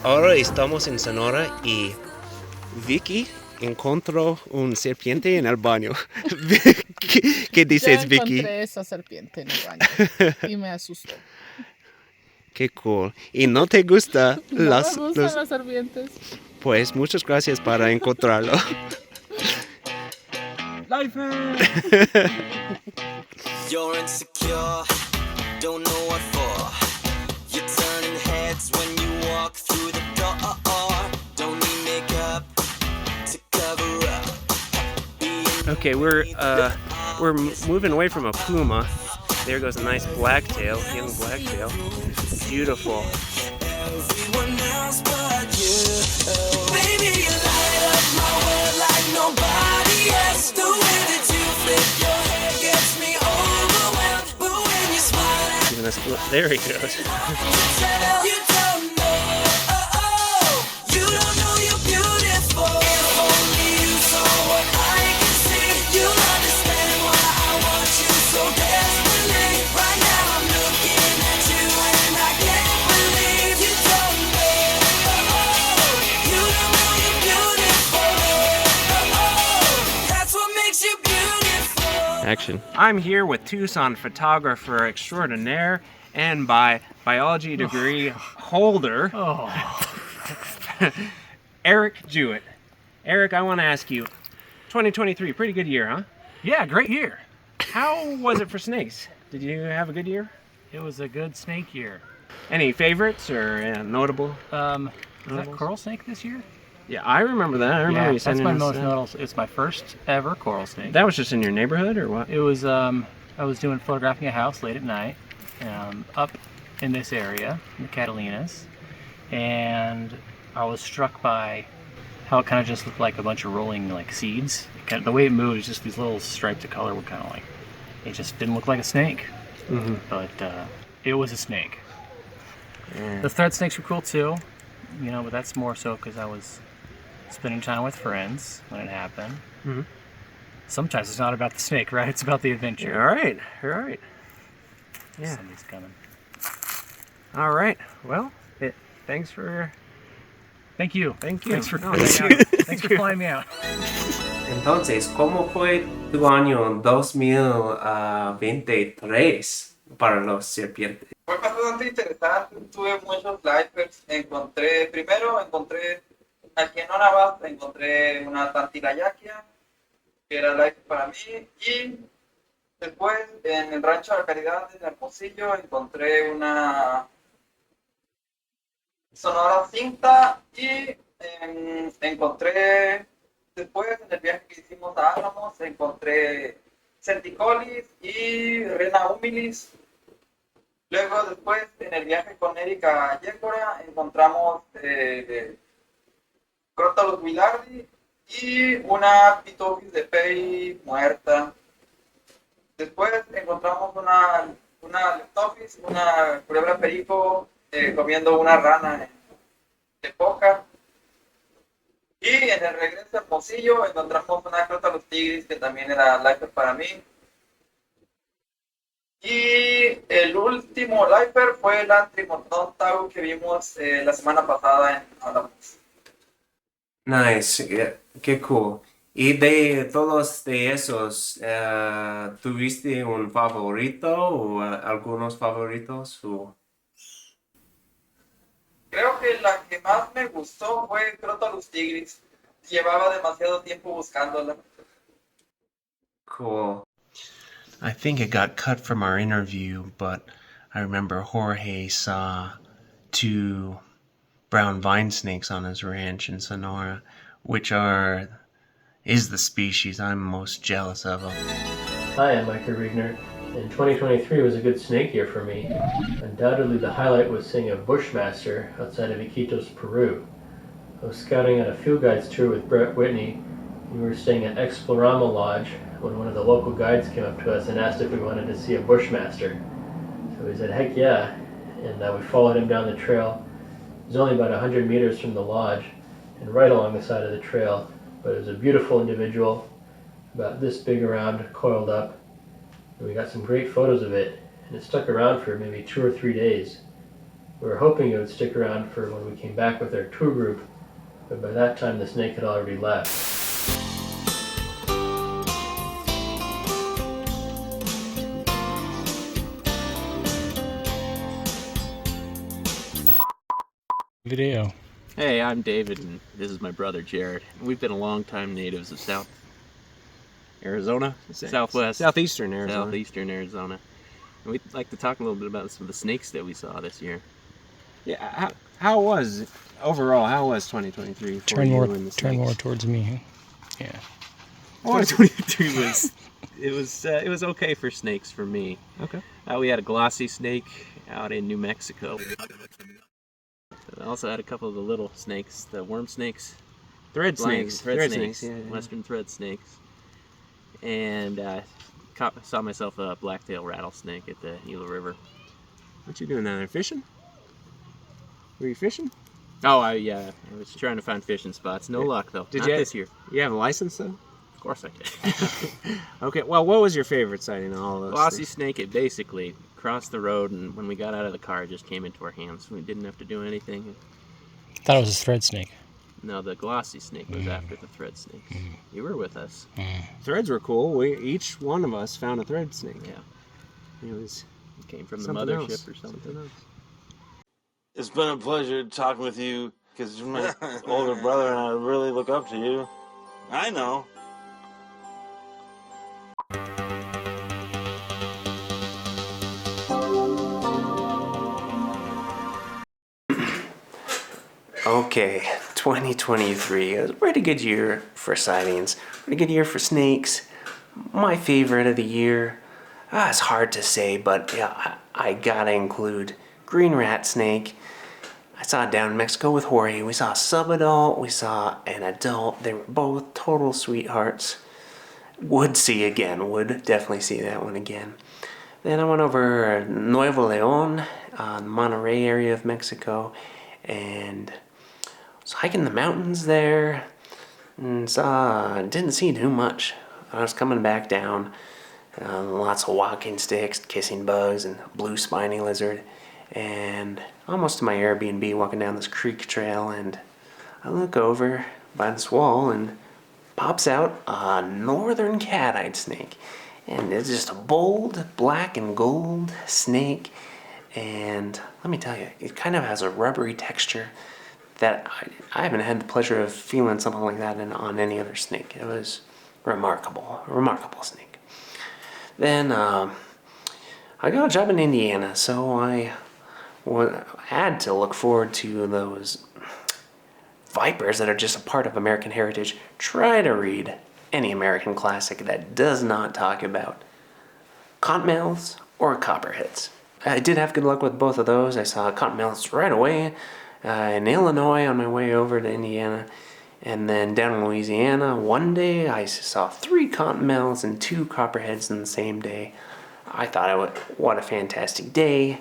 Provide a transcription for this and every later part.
Ahora estamos en Sonora y Vicky encontró un serpiente en el baño. ¿Qué Ya dices, Vicky? encontré esa serpiente en el baño y me asustó. Qué cool. ¿Y no te gusta No me gustan las serpientes. Pues muchas gracias para encontrarlo. Lifer. You're insecure, don't know what for. You're turning heads when you walk through the door. Don't need makeup to cover up. Okay, we're moving away from a puma. There goes a nice blacktail, young blacktail. Beautiful. Everyone else but you. Baby, you light up my world like nobody else. The way that you flip your hair gets me overwhelmed. But when you smile at Giving us, there he goes. me, you don't know. You don't know you're beautiful. If only you saw what I can see, you'll understand why I want you so desperately. Right now I'm looking at you and I can't believe you don't know. You don't know you're beautiful. That's what makes you beautiful. Action. I'm here with Tucson photographer extraordinaire and by biology degree holder, Eric Jewett. Eric, I want to ask you, 2023, pretty good year, huh? Yeah, great year. How was it for snakes? Did you have a good year? It was a good snake year. Any favorites or notable? Was that coral snake this year? Yeah, I remember that. I remember you that's sending my us most that. notable. It's my first ever coral snake. That was just in your neighborhood or what? It was I was doing photographing a house late at night, up in this area, in the Catalinas, and I was struck by how it kind of just looked like a bunch of rolling like seeds. The way it moved, was just these little stripes of color were kind of like, it just didn't look like a snake, but it was a snake. Yeah. The thread snakes were cool too, but that's more so because I was spending time with friends when it happened. Sometimes it's not about the snake, right? It's about the adventure. All right. Yeah. Somebody's coming. All right. Well, thanks for... Thank you. Thank you. Thanks for No, flying thank me out. you. Thanks for flying me out. Entonces, ¿cómo fue tu año 2023 para los serpientes? Fue bastante interesante, tuve muchos lifers, primero encontré aquí en Onabas, encontré una tantilayaquia, que era life para mí, y después en el Rancho de la Caridad en Hermosillo encontré una Sonora cinta y encontré después en el viaje que hicimos a Álamos encontré centicolis y rena humilis. Luego después en el viaje con Erika a Yécora encontramos Crotalus willardi y una Pitophis de Pei muerta. Después encontramos una Leptophis, una culebra perico comiendo una rana de poca. Y en el regreso a Hermosillo encontramos una Crotalus tigris que también era lifer para mí. Y el último lifer fue el Antrimorton Tau que vimos la semana pasada en Álamos. Nice, qué cool. Y de todos de esos, ¿tuviste un favorito o algunos favoritos? Creo que la que más me gustó fue Crotalus tigris. Llevaba demasiado tiempo buscándola. Cool. I think it got cut from our interview, but I remember Jorge saw 2 brown vine snakes on his ranch in Sonora, which is the species I'm most jealous of. Hi, I'm Micah Riegner, and 2023 was a good snake year for me. Undoubtedly the highlight was seeing a bushmaster outside of Iquitos, Peru. I was scouting on a field guides tour with Brett Whitney. We were staying at Explorama Lodge when one of the local guides came up to us and asked if we wanted to see a bushmaster. So we said, heck yeah, and we followed him down the trail. It was only about 100 meters from the lodge and right along the side of the trail, but it was a beautiful individual, about this big around, coiled up, and we got some great photos of it, and it stuck around for maybe 2 or 3 days. We were hoping it would stick around for when we came back with our tour group, but by that time the snake had already left. Video. Hey, I'm David, and this is my brother Jared. We've been longtime natives of South Arizona, Southeastern Arizona. Southeastern Arizona. And we'd like to talk a little bit about some of the snakes that we saw this year. Yeah, how was overall? How was 2023 for Turn you more, and the turn more snakes? towards me. Yeah. 2023 it was okay for snakes for me. Okay. We had a glossy snake out in New Mexico. I also had a couple of the little snakes, the worm snakes, Thread blind snakes. thread snakes, Yeah, yeah. western thread snakes, and saw myself a blacktail rattlesnake at the Gila River. What you doing down there? Fishing? Were you fishing? Oh, I was trying to find fishing spots. No Yeah. luck though. Did Not you- this year? You have a license though? Of course I did. Okay. Well, what was your favorite sighting of all those? Glossy things? snake. It basically crossed the road, and when we got out of the car, it just came into our hands. We didn't have to do anything. Thought it was a thread snake. No, the glossy snake was after the thread snakes. You were with us. Threads were cool. Each one of us found a thread snake. Yeah. It was It came from the something mothership else. or something. Something else. It's been a pleasure talking with you because you're my older brother and I really look up to you. I know. Okay, 2023. It was a pretty good year for sightings. Pretty good year for snakes. My favorite of the year. It's hard to say, but yeah, I gotta include green rat snake. I saw it down in Mexico with Jorge. We saw a subadult. We saw an adult. They were both total sweethearts. Would see again. Would definitely see that one again. Then I went over Nuevo León, the Monterrey area of Mexico, and was hiking the mountains there, and didn't see too much. I was coming back down, lots of walking sticks, kissing bugs, and blue spiny lizard, and almost to my Airbnb, walking down this creek trail, and I look over by this wall, and pops out a northern cat-eyed snake, and it's just a bold black and gold snake, and let me tell you, it kind of has a rubbery texture that I haven't had the pleasure of feeling something like that on any other snake. It was remarkable snake. Then I got a job in Indiana, so I had to look forward to those vipers that are just a part of American heritage. Try to read any American classic that does not talk about cottonmouths or copperheads. I did have good luck with both of those. I saw cottonmouths right away in Illinois on my way over to Indiana. And then down in Louisiana, one day I saw 3 cottonmouths and 2 copperheads in the same day. I thought, what a fantastic day.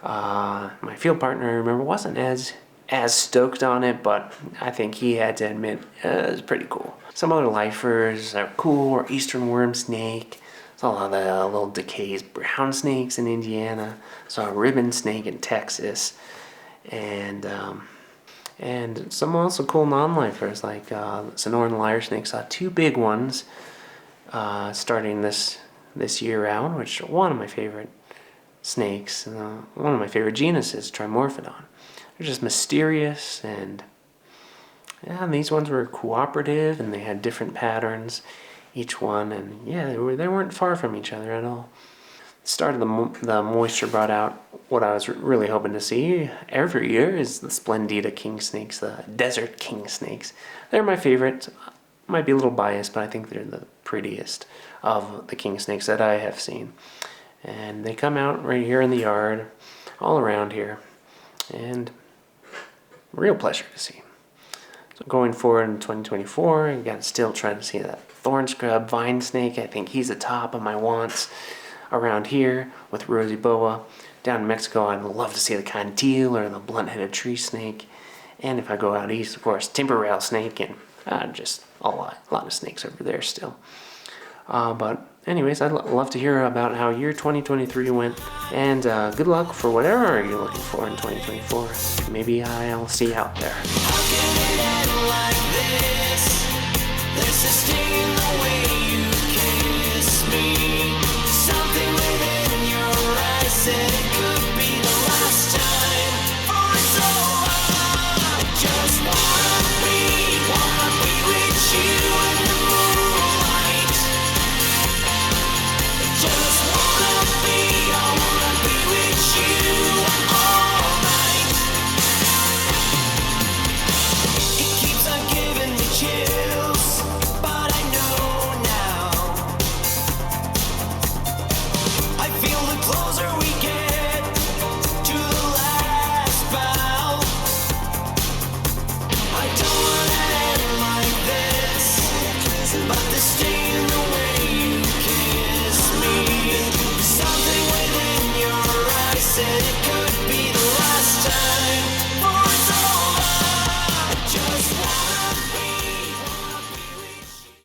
My field partner, I remember, wasn't as stoked on it, but I think he had to admit it was pretty cool. Some other lifers are cool, or eastern worm snake. Saw a lot of the little decays, brown snakes in Indiana. Saw a ribbon snake in Texas, and some also cool non-lifers like Sonoran lyre snake. Saw 2 big ones starting this year out, which are one of my favorite snakes, one of my favorite genuses, Trimorphodon. They're just mysterious, and these ones were cooperative, and they had different patterns, each one, and they weren't far from each other at all. The start of the moisture brought out what I was really hoping to see every year is the Splendida king snakes, the desert king snakes. They're my favorite. Might be a little biased, but I think they're the prettiest of the king snakes that I have seen. And they come out right here in the yard, all around here, and real pleasure to see. So going forward in 2024, I got to still try to see that thorn scrub vine snake. I think he's the top of my wants around here with rosy boa. Down in Mexico, I'd love to see the cantil or the blunt-headed tree snake. And if I go out east, of course, timber rattlesnake, and just a lot of snakes over there still. But anyways, I'd love to hear about how your 2023 went, and good luck for whatever you're looking for in 2024. Maybe I'll see you out there. How can it end like this?